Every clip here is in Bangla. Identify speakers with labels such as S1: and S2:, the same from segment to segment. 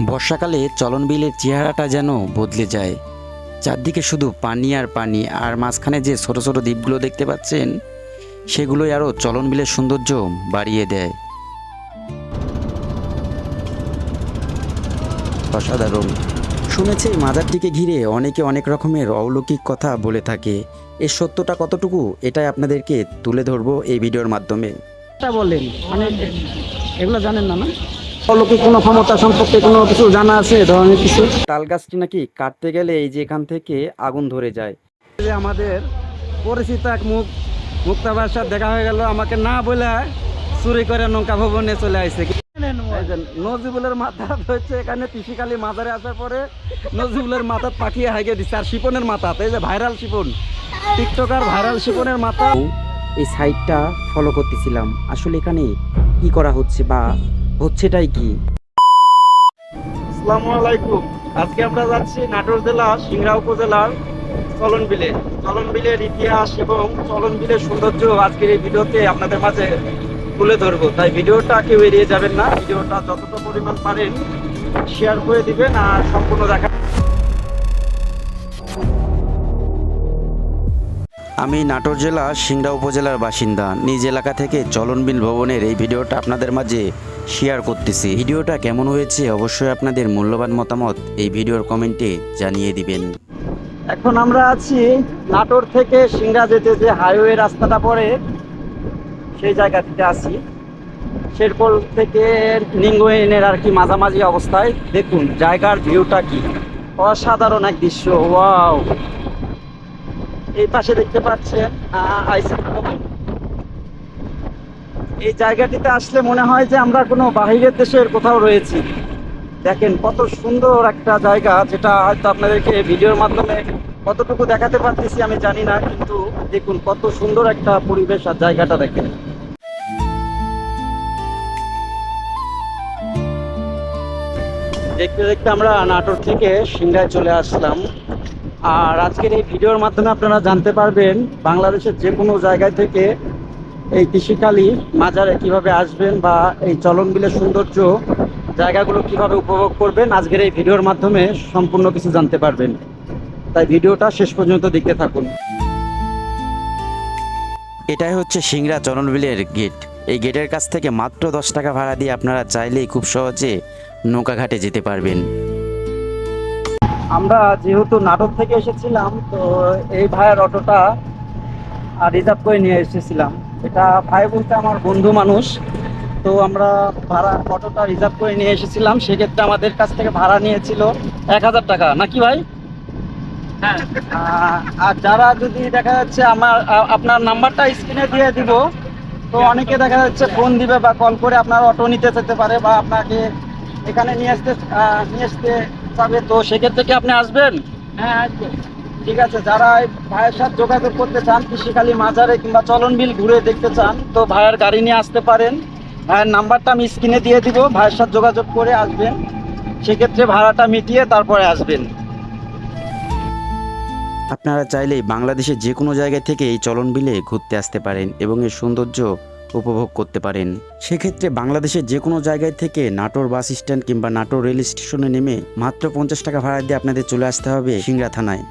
S1: বর্ষাকালে চলন বিলের চেহারাটা যেন বদলে যায়। চারদিকে শুধু পানি আর পানি, আর মাঝখানে যে ছোট ছোট দ্বীপগুলো দেখতে পাচ্ছেন সেগুলোই আরও চলন বিলের সৌন্দর্য বাড়িয়ে দেয়। অসাধারণ। শুনেছি এই মাজারটিকে ঘিরে অনেকে অনেক রকমের অলৌকিক কথা বলে থাকে। এর সত্যটা কতটুকু এটাই আপনাদেরকে তুলে ধরবো এই ভিডিওর মাধ্যমে।
S2: বলেন মানে এগুলো জানেন না? না অলৌকিক কোনো ক্ষমতা সম্পর্কে কোনো কিছু জানা আছে ধরনের কিছু?
S1: তাল গাছটি নাকি কাটতে গেলে এই যে এখান থেকে আগুন ধরে যায়।
S2: যে আমাদের পরিচিত এক মুক্তাবার সাথে দেখা হয়ে গেল, আমাকে না বলে চুরি করে নৌকা ভবনে চলে আসছে। নজিবুলের মাথা হচ্ছে এখানে পিসিকালি মাজারে আসার পরে নজিবুলের মাথা পাঠিয়ে হাইকে দিচ্ছে। আর শিপনের মাথা, এই যে ভাইরাল শিপন, টিকটকার ভাইরাল শিপনের মাথা।
S1: এই সাইটটা ফলো করতেছিলাম, আসলে এখানে কি করা হচ্ছে বা হচ্ছেটাই কি।
S2: আসসালামু আলাইকুম। আজকে আমরা যাচ্ছি নাটোর জেলা সিংড়া উপজেলার চলন বিলে। চলন বিলের ইতিহাস এবং চলন বিলের সৌন্দর্য আজকের এই ভিডিওতে আপনাদের মাঝে তুলে ধরবো। তাই ভিডিওটা কেউ এড়িয়ে যাবেন না, ভিডিওটা যতটা পরিমাণ পারেন শেয়ার করে দিবেন আর সম্পূর্ণ দেখা।
S1: আমি নাটোর জেলা সিংড়া উপজেলার বাসিন্দা। নিজ এলাকা থেকে চলন বিল ভবনের এই ভিডিওটা আপনাদের মাঝে শেয়ার করতেছি। ভিডিওটা কেমন হয়েছে অবশ্যই আপনাদের মূল্যবান মতামত এই ভিডিওর কমেন্টে জানিয়ে দিবেন।
S2: এখন আমরা আছি নাটোর থেকে সিংড়া যেতে যে হাইওয়ে রাস্তাটা পড়ে সেই জায়গাটিতে আছি। শেরপল থেকে নিঙ্গোয়েনের আর কি মাঝামাঝি অবস্থায়। দেখুন জায়গার ভিউটা কি অসাধারণ এক দৃশ্য। ওয়াও, এই পাশে দেখতে পাচ্ছেন এই জায়গাটিতে আসলে মনে হয় যে আমরা কোনো বাহিরের দেশের কোথাও রয়েছি। দেখেন কত সুন্দর একটা জায়গা, যেটা হয়তো আপনাদেরকে ভিডিওর মাধ্যমে কতটুকু দেখাতে পারতেছি আমি জানি না, কিন্তু দেখুন কত সুন্দর একটা পরিবেশ আর জায়গাটা দেখেন। দেখতে দেখতে আমরা নাটোর থেকে সিংড়ায় চলে আসলাম। আর আজকের এই ভিডিওর মাধ্যমে আপনারা জানতে পারবেন বাংলাদেশের যে কোনো জায়গায় থেকে এই কৃষিকালী মাজারে কিভাবে আসবেন বা এই চলন বিলের সৌন্দর্য জায়গাগুলো কিভাবে উপভোগ করবেন। আজকের এই ভিডিওর মাধ্যমে সম্পূর্ণ কিছু জানতে পারবেন, তাই ভিডিওটা শেষ পর্যন্ত দেখতে থাকুন।
S1: এটাই হচ্ছে সিংড়া চলন বিলের গেট। এই গেটের কাছ থেকে মাত্র 10 টাকা ভাড়া দিয়ে আপনারা চাইলেই খুব সহজে নৌকা ঘাটে যেতে পারবেন।
S2: আমরা যেহেতু নাটোর থেকে এসেছিলাম, তো এই ভাইয়ের অটোটা রিজার্ভ করে নিয়ে এসেছিলাম। এটা ভাই বলতে আমার বন্ধু মানুষ, তো আমরা ভাড়া অটোটা রিজার্ভ করে নিয়ে এসেছিলাম। সেক্ষেত্রে আমাদের কাছ থেকে ভাড়া নিয়েছিল 1000 টাকা, নাকি ভাই? হ্যাঁ। আর যারা যদি দেখা যাচ্ছে আপনার নাম্বারটা স্ক্রিনে দিয়ে দিব, তো অনেকে দেখা যাচ্ছে ফোন দিবে বা কল করে আপনার অটো নিতে যেতে পারে বা আপনাকে এখানে নিয়ে আসতে চাবে। তো সেক্ষেত্রে কি আপনি আসবেন? হ্যাঁ আসবেন। ঠিক আছে, যারা ভাইয়ের সাথে যোগাযোগ করতে চান, কৃষিকালী মাজারে কিংবা চলন বিল ঘুরে দেখতে চান, তো ভাইয়ের গাড়ি নিয়ে আসতে পারেন। ভাইয়ের নাম্বারটা আমি স্ক্রিনে দিয়ে দিব, ভাইয়ের সাথে যোগাযোগ করে আসবেন। সেক্ষেত্রে ভাড়াটা মিটিয়ে তারপরে আসবেন।
S1: আপনারা চাইলেই বাংলাদেশের যে কোনো জায়গা থেকে এই চলন বিলে ঘুরতে আসতে পারেন এবং এর সৌন্দর্য উপভোগ করতে পারেন। সেক্ষেত্রে বাংলাদেশের যে কোনো জায়গায় থেকে নাটোর বাস স্ট্যান্ড কিংবা নাটোর রেল স্টেশনে নেমে মাত্র 50 টাকা ভাড়া দিয়ে আপনাদের চলে আসতে হবে সিংড়া থানায়।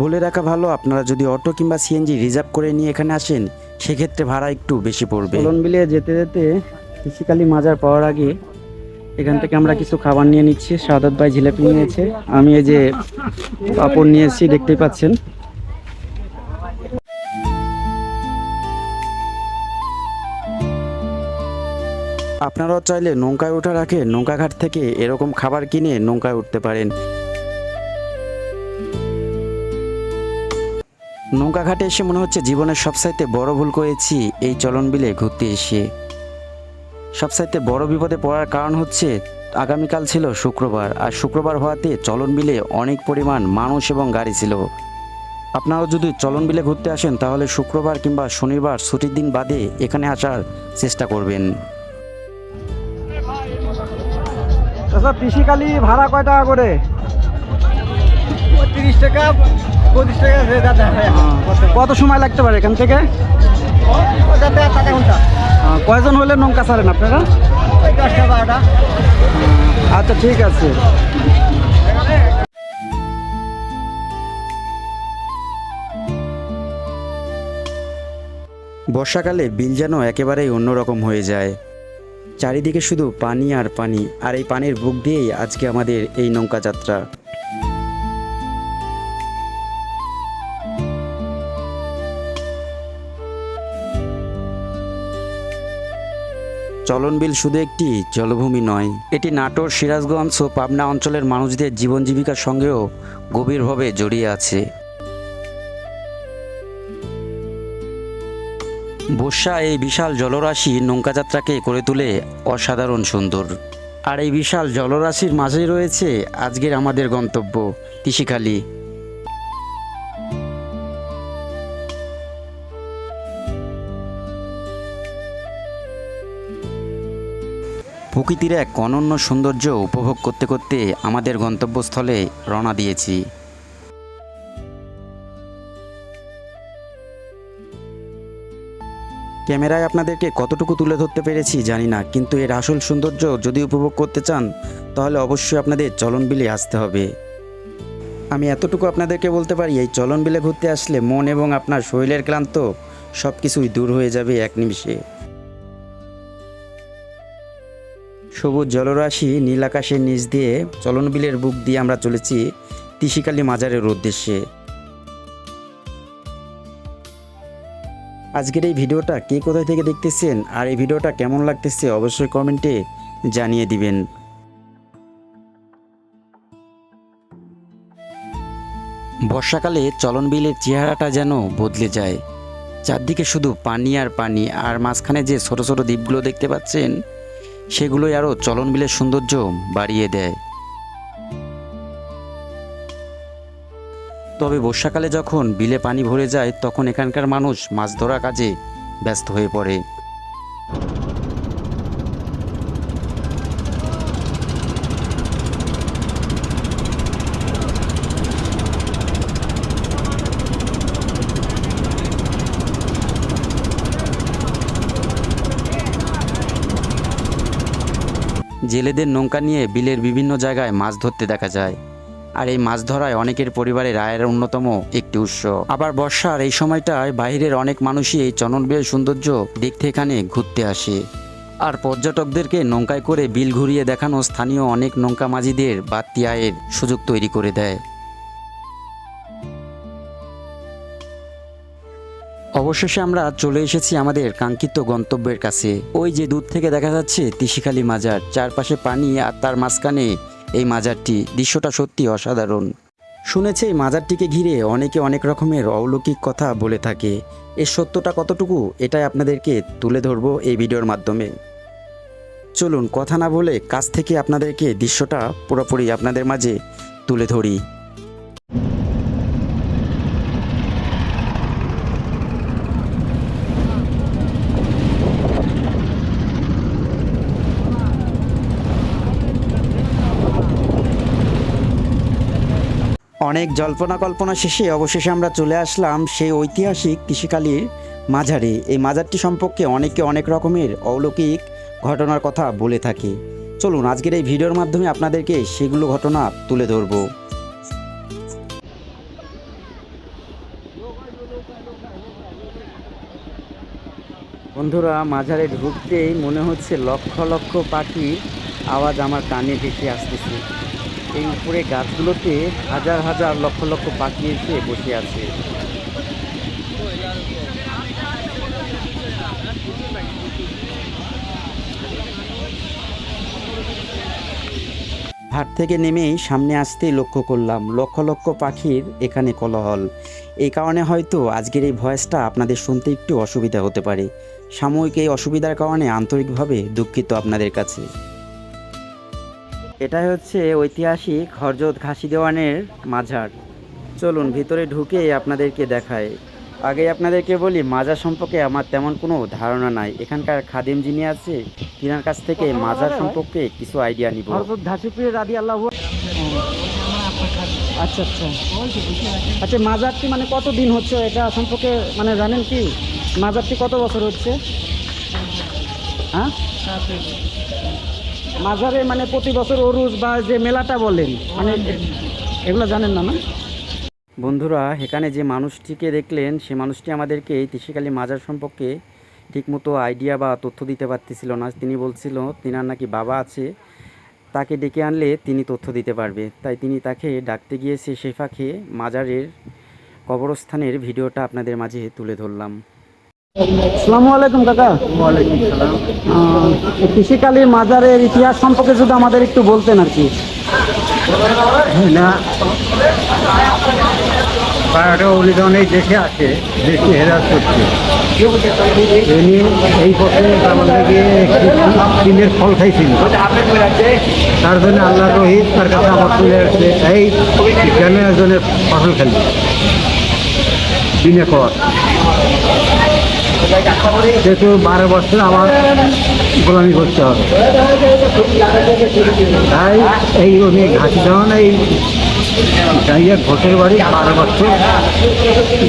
S1: বলে রাখা ভালো, আপনারা যদি অটো কিংবা সিএনজি রিজার্ভ করে নিয়ে এখানে আসেন সেক্ষেত্রে ভাড়া একটু বেশি পড়বে।
S2: চলন বিলে যেতে যেতে কৃষিকালী মাজার পাওয়ার আগে এখান থেকে আমরা কিছু খাবার নিয়ে নিচ্ছি। সাদাত ভাই জিলাপি নিয়েছে, আমি এই যে পাপড় নিয়েছি, দেখতেই পাচ্ছেন।
S1: আপনারাও চাইলে নৌকায় ওঠার আগে নৌকাঘাট থেকে এরকম খাবার কিনে নৌকায় উঠতে পারেন। নৌকাঘাটে এসে মনে হচ্ছে জীবনের সবচাইতে বড় ভুল করেছি এই চলন বিলে ঘুরতে এসে। সবচাইতে বড় বিপদে পড়ার কারণ হচ্ছে আগামীকাল ছিল শুক্রবার, আর শুক্রবার হওয়াতে চলন বিলে অনেক পরিমাণ মানুষ এবং গাড়ি ছিল। আপনারাও যদি চলন বিলে ঘুরতে আসেন তাহলে শুক্রবার কিংবা শনিবার ছুটির দিন বাদে এখানে আসার চেষ্টা করবেন।
S2: আচ্ছা, কৃষিকালী ভাড়া কয় টাকা করে? 30 টাকা 25 টাকা। কত সময় লাগতে পারে এখান থেকে? কয়জন হলে নৌকা ছাড়েন আপনারা? 10টা 12টা। আচ্ছা ঠিক আছে।
S1: বর্ষাকালে বিল যেন একেবারেই অন্যরকম হয়ে যায়। চারিদিকে শুধু পানি আর পানি, আর এই পানির বুক দিয়েই আজকে আমাদের এই নৌকা যাত্রা। চলন বিল শুধু একটি জলভূমি নয়, এটি নাটোর, সিরাজগঞ্জ ও পাবনা অঞ্চলের মানুষদের জীবন জীবিকার সঙ্গেও গভীরভাবে জড়িয়ে আছে। বর্ষা এই বিশাল জলরাশি নৌকাযাত্রাকে করে তোলে অসাধারণ সুন্দর। আর এই বিশাল জলরাশির মাঝেই রয়েছে আজকের আমাদের গন্তব্য তিশিখালী। প্রকৃতির এক অনন্য সৌন্দর্য উপভোগ করতে করতে আমাদের গন্তব্যস্থলে রওনা দিয়েছি। ক্যামেরায় আপনাদেরকে কতটুকু তুলে ধরতে পেরেছি জানি না, কিন্তু এর আসল সৌন্দর্য যদি উপভোগ করতে চান তাহলে অবশ্যই আপনাদের চলন বিলে আসতে হবে। আমি এতটুকু আপনাদেরকে বলতে পারি, এই চলন বিলে ঘুরতে আসলে মন এবং আপনার শরীরের ক্লান্ত সব কিছুই দূর হয়ে যাবে এক নিমিষে। সবুজ জলরাশি, নীল আকাশের নিচ দিয়ে চলন বিলের বুক দিয়ে আমরা চলেছি তিশিখালী মাজারের উদ্দেশ্যে। আজকের এই ভিডিওটা কে কোথায় থেকে দেখতেছেন আর এই ভিডিওটা কেমন লাগতেছে অবশ্যই কমেন্টে জানিয়ে দিবেন। বর্ষাকালে চলন বিলের চেহারাটা যেন বদলে যায়। চারদিকে শুধু পানি আর পানি, আর মাঝখানে যে ছোট ছোট দ্বীপগুলো দেখতে পাচ্ছেন সেগুলোই আরও চলন বিলের সৌন্দর্য বাড়িয়ে দেয়। তবে বর্ষাকালে যখন বিলে পানি ভরে যায় তখন এখানকার মানুষ মাছ ধরা কাজে ব্যস্ত হয়ে পড়ে। জেলেদের নৌকা নিয়ে বিলের বিভিন্ন জায়গায় মাছ ধরতে দেখা যায়, আর এই মাছ ধরায় অনেকের পরিবারের আয়ের অন্যতম একটি উৎস। আবার বর্ষার এই সময়টায় বাইরের অনেক মানুষই এই চলন বিলের সৌন্দর্য দেখতে এখানে ঘুরতে আসে। আর পর্যটকদেরকে নৌকায় করে বিল ঘুরিয়ে দেখানো স্থানীয় অনেক নৌকা মাঝিদের বাড়তি আয়ের সুযোগ তৈরি করে দেয়। অবশেষে আমরা চলে এসেছি আমাদের কাঙ্ক্ষিত গন্তব্যের কাছে। ওই যে দূর থেকে দেখা যাচ্ছে তিশিখালী মাজার, চারপাশে পানি আর তার মাঝখানে এই মাজারটি। দৃশ্যটা সত্যি অসাধারণ। শুনেছি এই মাজারটিকে ঘিরে অনেকে অনেক রকমের অলৌকিক কথা বলে থাকে। এর সত্যটা কতটুকু এটাই আপনাদেরকে তুলে ধরবো এই ভিডিওর মাধ্যমে। চলুন কথা না বলে কাছ থেকে আপনাদেরকে দৃশ্যটা পুরোপুরি আপনাদের মাঝে তুলে ধরি। অনেক জল্পনা কল্পনা শেষে অবশেষে আমরা চলে আসলাম সেই ঐতিহাসিক তিশিখালীর মাজারে। এই মাজারটি সম্পর্কে অনেকে অনেক রকমের অলৌকিক ঘটনার কথা বলে থাকে। চলুন আজকের এই ভিডিওর মাধ্যমে আপনাদেরকে সেগুলো ঘটনা তুলে ধরব। বন্ধুরা, মাজারে ঢুকতেই মনে হচ্ছে লক্ষ লক্ষ পাখি আওয়াজ আমার কানে ভেসে আসতেছে। এই উপরে গাছগুলোতে হাজার হাজার লক্ষ লক্ষ পাখি এসে বসে আছে। হাট থেকে নেমেই সামনে আসতেই লক্ষ্য করলাম লক্ষ লক্ষ পাখির এখানে কোলাহল। এই কারণে হয়তো আজকের এই ভয়েসটা আপনাদের শুনতে একটু অসুবিধা হতে পারে। সাময়িক এই অসুবিধার কারণে আন্তরিকভাবে দুঃখিত আপনাদের কাছে। এটাই হচ্ছে ঐতিহাসিক হযরত ঘাসি দেওয়ানের মাজার। চলুন ভিতরে ঢুকে আপনাদেরকে দেখাই। আগে আপনাদেরকে বলি, মাজার সম্পর্কে আমার তেমন কোনো ধারণা নাই। এখানকার খাদেম যিনি আছে তিনার কাছ থেকে মাজার সম্পর্কে কিছু আইডিয়া নিব।
S2: হযরত ঘাসিপীর রাদিয়াল্লাহু। আচ্ছা আচ্ছা আচ্ছা, মাজারটি মানে কতদিন হচ্ছে এটা সম্পর্কে মানে জানেন কি? মাজারটি কত বছর হচ্ছে? হ্যাঁ, মাজারে মানে প্রতি বছর ওরুজ বা যে মেলাটা বলেন মানে এগুলো জানেন না?
S1: বন্ধুরা, এখানে যে মানুষটিকে দেখলেন সে মানুষটি আমাদেরকে এই তিসিকালী মাজার সম্পর্কে ঠিকমতো আইডিয়া বা তথ্য দিতে পারতেছিল না। তিনি বলছিল তিনার নাকি বাবা আছে, তাকে ডেকে আনলে তিনি তথ্য দিতে পারবে। তাই তিনি তাকে ডাকতে গিয়েছে, সেই ফাঁকে মাজারের কবরস্থানের ভিডিওটা আপনাদের মাঝে তুলে ধরলাম।
S2: আসসালামু আলাইকুম কাকা।
S3: ওয়ালাইকুম সালাম।
S2: তিসিকালী মাজারের ইতিহাস সম্পর্কে যদি আমাদের একটু বলতেন আর কি।
S3: না, পাড়াটা অলিগনে দেশে আছে, দেশে হেরাত করছে। এমনি এই পথে আমাদের গিয়ে দিনের ফল খাইছিল, তার জন্য আল্লাহ রহিত তার কাছে আমার চলে আসছে এই গ্রামে একজনের ফসল খেলবে দিনে পর। যেহেতু 12 বছর আমার গোলামি করতে হবে, তাই এই উনি ঘাসি দেওয়ান এই গাইয়া ঘোষের বাড়ি 12 বছর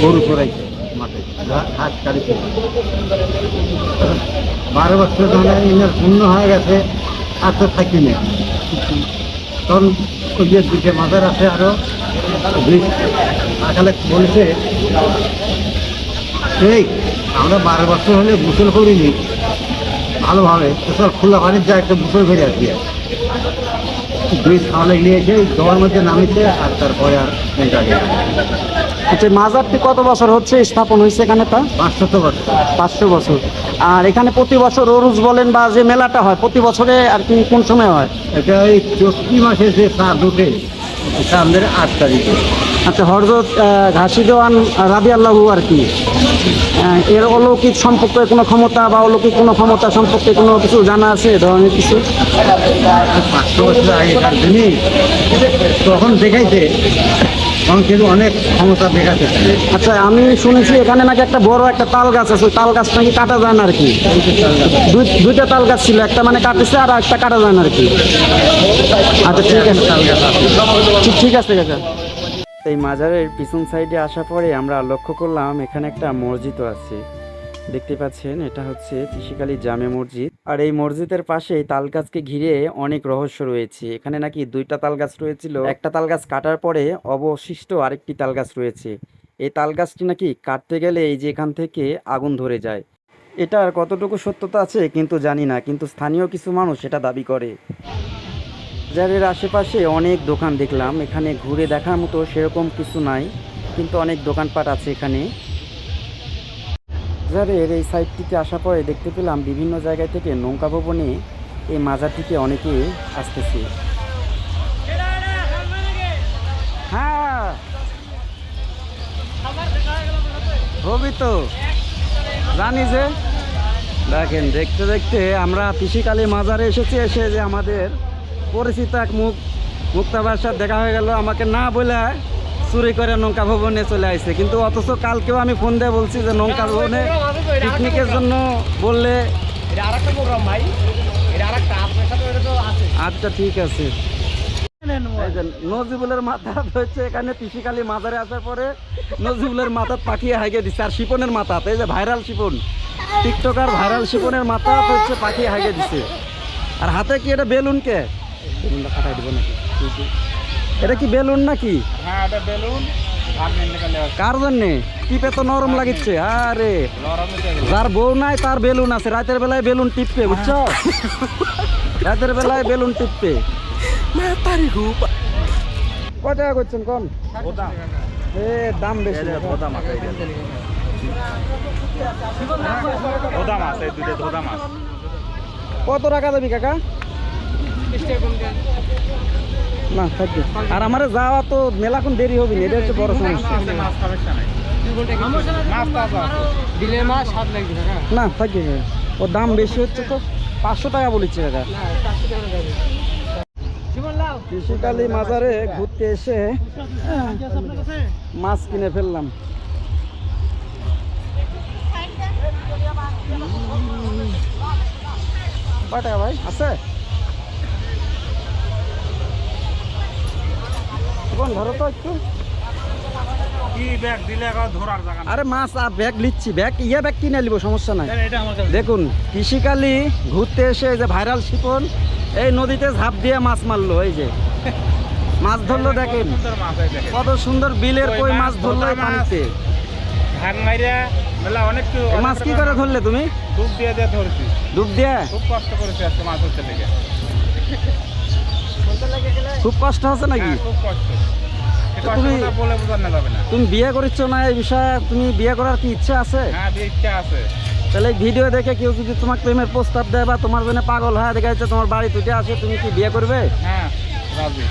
S3: গরু চড়াইছে মাঠে, ঘাস কাটিছে। 12 বছর ধরে ইনার পূর্ণ হয়ে গেছে, আর তো থাকি না। তখন ওই যে দুটো মাজার আছে আরো আকালে বলেছে এই আমরা 12 বছর হলে গোসল করিনি ভালোভাবে, গোসল খোলা পানির যা একটা গোসল করে আসি, ব্রিজ খাওয়ালে নিয়েছে জলের মধ্যে নামিয়েছে, আর তারপরে আর
S2: আচ্ছা, মাজারটি কত বছর হচ্ছে স্থাপন হয়েছে এখানে? তা
S3: 500 বছর।
S2: 500 বছর। আর এখানে প্রতি বছর ওরুজ বলেন বা যে মেলাটা হয় প্রতি বছরে আর কি কোন সময় হয়?
S3: এটা এই চৈত্রি মাসে যে চাঁদ উঠে চাঁদের 8 তারিখে।
S2: আচ্ছা, হযরত ঘাসি দেওয়ান রাদিয়াল্লাহু আর কি এর অলৌকিক সম্পর্কে কোনো ক্ষমতা বা অলৌকিক কোনো ক্ষমতা সম্পর্কে কোনো কিছু জানা আছে এ ধরনের কিছু?
S3: 500 বছর আগেকার দিনই তখন দেখাইছে, তখন কিন্তু অনেক ক্ষমতা দেখাচ্ছে।
S2: আচ্ছা, আমি শুনেছি এখানে নাকি একটা বড় একটা তাল গাছ আছে, ওই তাল গাছ নাকি কাটা যায় না আর কি। দুইটা তাল গাছ ছিল, একটা মানে কাটেছে আর একটা কাটা যায় না আর কি। আচ্ছা ঠিক আছে, ঠিক আছে কাকা।
S1: এই মাজারের পিছন সাইডে আসার পরে আমরা লক্ষ্য করলাম এখানে একটা মসজিদও আছে। দেখতে পাচ্ছেন, এটা হচ্ছে তিসিকালী জামে মসজিদ। আর এই মসজিদের পাশে তাল গাছকে ঘিরে অনেক রহস্য রয়েছে। এখানে নাকি 2টা তাল গাছ রয়েছিল, একটা তাল গাছ কাটার পরে অবশিষ্ট আরেকটি তাল গাছ রয়েছে। এই তাল গাছটি নাকি কাটতে গেলে এই যে এখান থেকে আগুন ধরে যায়। এটার কতটুকু সত্যতা আছে কিন্তু জানি না, কিন্তু স্থানীয় কিছু মানুষ এটা দাবি করে। বাজারের আশেপাশে অনেক দোকান দেখলাম, এখানে ঘুরে দেখার মতো সেরকম কিছু নাই, কিন্তু অনেক দোকানপাট আছে এখানে। বাজারের এই সাইডটিতে আসার পরে দেখতে পেলাম বিভিন্ন জায়গা থেকে নৌকা ভবনে এই মাজারটিতে অনেকে আসতেছে।
S2: হ্যাঁ হবি তো জানি যে। দেখেন, দেখতে দেখতে আমরা তিসিকালী মাজারে এসেছি। এসে যে আমাদের পরিচিত এক মুক্তাবার সাথে দেখা হয়ে গেল, আমাকে না বলে চুরি করে নৌকা ভবনে চলে আসছে। কিন্তু অথচ কালকেও আমি ফোন দিয়ে বলছি যে নৌকা ভবনে পিকনিকের জন্য বললে। আচ্ছা ঠিক আছে। নজিবুলের মাথা হচ্ছে এখানে তিসিকালী মাজারে আসার পরে নজিবুলের মাথা পাঠিয়ে হাইকে দিচ্ছে। আর শিপনের মাথা, এই যে ভাইরাল শিপন, টিকটকার ভাইরাল শিপনের মাথা হচ্ছে পাঠিয়ে হাইকে দিচ্ছে। আর হাতে কি এটা বেলুন? কে বেলুনটা ফাটাই দিব নাকি? এটা কি বেলুন নাকি?
S3: হ্যাঁ, এটা বেলুন।
S2: কার জন্যে? টিপে তো নরম লাগিচ্ছে। আরে যার বউ নাই তার বেলুন আছে, রাতের বেলায় বেলুন টিপবে, বুঝছো? রাতের বেলায় বেলুন টিপবে। কয় টাকা করছেন কোন? দাম বেশি। কত টাকা দেবি কাকা? না থাকবে। আর আমার যাওয়া তো মেলাখন দেরি হবে না, এটা হচ্ছে বড় সমস্যা। না থাকবে, ও দাম বেশি হচ্ছে তো। 500 টাকা বলেছে কাকা। তিসিকালী মাজারে ঘুরতে এসে মাছ কিনে ফেললাম। কয় টাকা ভাই আছে? ধরো তো একটু। আরে মাছ আর ব্যাগ লিচ্ছি, ব্যাগ ব্যাগ কিনে নিব, সমস্যা নাই। দেখুন তিসিকালী ঘুরতে এসে যে ভাইরাল শিপন এই নদীতে ঝাঁপ দিয়ে মাছ মারলো, এই যে মাছ ধরলো দেখেন
S4: সুন্দর মাছ হয় দেখেন।
S2: কত সুন্দর বিলের কই মাছ ধরলো এই
S4: ধরা মাছ।
S2: পানিতে।
S4: ভাগ মাইরা মেলা অনেক
S2: এই মাছ কি করে ধরলে তুমি?
S4: ডুব দিয়ে দিয়ে ধরছি।
S2: ডুব দিয়ে?
S4: খুব কষ্ট করেছি আজকে মাছ ধরতে লেগে।
S2: খুব কষ্ট হচ্ছে নাকি?
S4: হ্যাঁ, খুব কষ্ট। এই
S2: তো তুমি-
S4: কষ্টটা বলে বোঝানো যাবে না।
S2: তুমি বিয়ে করেছো না, এই বিষয়ে তুমি বিয়ে করার কি ইচ্ছা আছে?
S4: হ্যাঁ, বিয়ে ইচ্ছা আছে।
S2: তাহলে এই ভিডিও দেখে কেউ যদি তোমার প্রেমের প্রস্তাব দেয় বা তোমার জন্য পাগল হয়, দেখা যাচ্ছে তোমার বাড়ি তুটে আসে, তুমি কি বিয়ে করবে?
S4: হ্যাঁ, রাজি।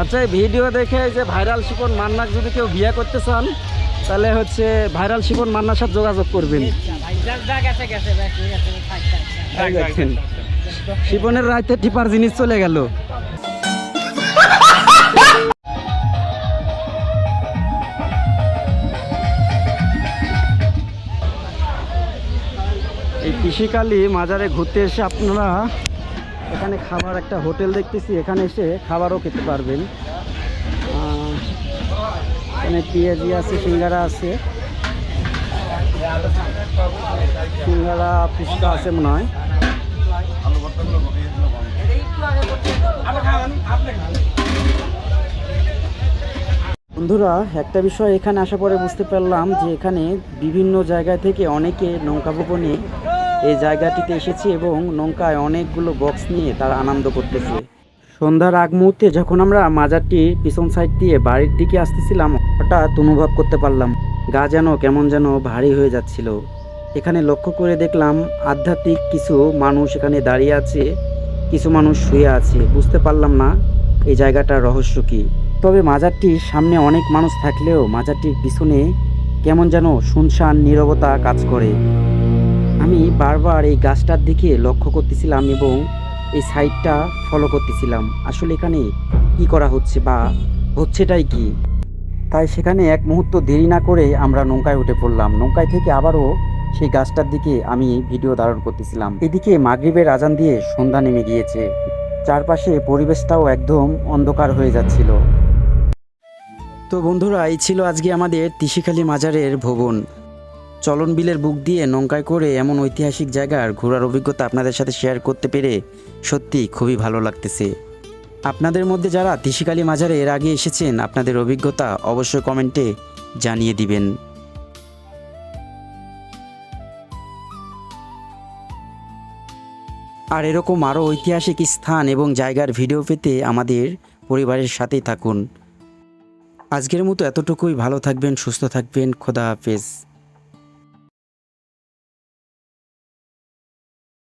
S2: আচ্ছা, এই ভিডিও দেখে এই যে ভাইরাল শিপন মান্নাক যদি কেউ বিয়ে করতে চান, তাহলে হচ্ছে ভাইরাল শিপন মান্নার সাথে যোগাযোগ করবেন। এই দেখেন, শিপনের রাইতে টিপার জিনিস চলে গেল। এই কৃষিকালী মাজারে ঘুরতে এসে আপনারা এখানে খাবার একটা হোটেল দেখতেছি, এখানে এসে খাবারও খেতে পারবেন। এখানে পেঁয়াজি আছে, সিঙ্গারা আছে, সিঙ্গারা ফুচকা আছে মনে হয়। বন্ধুরা, একটা বিষয় এখানে আসার পরে বুঝতে পারলাম যে এখানে বিভিন্ন জায়গা থেকে অনেকে নৌকা ভবনে এই জায়গাটিতে এসেছে এবং নৌকায় অনেকগুলো বক্স নিয়ে তারা আনন্দ করতেছে। সন্ধ্যার আগ মুহূর্তে যখন আমরা মাজারটির পিছন সাইড দিয়ে বাড়ির দিকে আসতেছিলাম, হঠাৎ অনুভব করতে পারলাম গা যেন কেমন যেন ভারী হয়ে যাচ্ছিল। এখানে লক্ষ্য করে দেখলাম আধ্যাত্মিক কিছু মানুষ এখানে দাঁড়িয়ে আছে, কিছু মানুষ শুয়ে আছে। বুঝতে পারলাম না এই জায়গাটার রহস্য কী। তবে মাজারটির সামনে অনেক মানুষ থাকলেও মাজারটির পিছনে কেমন যেন শুনশান নীরবতা কাজ করে। আমি বারবার এই গাছটার দিকে লক্ষ্য করতেছিলাম এবং এই সাইডটা ফলো করতেছিলাম, আসলে এখানে কি করা হচ্ছে বা হচ্ছেটাই কি। তাই সেখানে এক মুহূর্ত দেরি না করে আমরা নৌকায় উঠে পড়লাম। নৌকায় থেকে আবারও সেই গাছটার দিকে আমি ভিডিও ধারণ করতেছিলাম। এদিকে মাগরিবের আজান দিয়ে সন্ধ্যা নেমে গিয়েছে, চারপাশে পরিবেশটাও একদম অন্ধকার হয়ে যাচ্ছিল। তো বন্ধুরা, এই ছিল আজকে আমাদের তিশিখালী মাজারের ভবন। চলন বিলের বুক দিয়ে নৌকায় করে এমন ঐতিহাসিক জায়গার ঘোরার অভিজ্ঞতা আপনাদের সাথে শেয়ার করতে পেরে সত্যি খুবই ভালো লাগতেছে। আপনাদের মধ্যে যারা তিশিখালী মাজারে এর আগে এসেছেন, আপনাদের অভিজ্ঞতা অবশ্যই কমেন্টে জানিয়ে দিবেন। আর এরকম আরও ঐতিহাসিক স্থান এবং জায়গার ভিডিও পেতে আমাদের পরিবারের সাথেই থাকুন। আজকের মতো এতটুকুই। ভালো থাকবেন, সুস্থ থাকবেন। খোদা হাফেজ।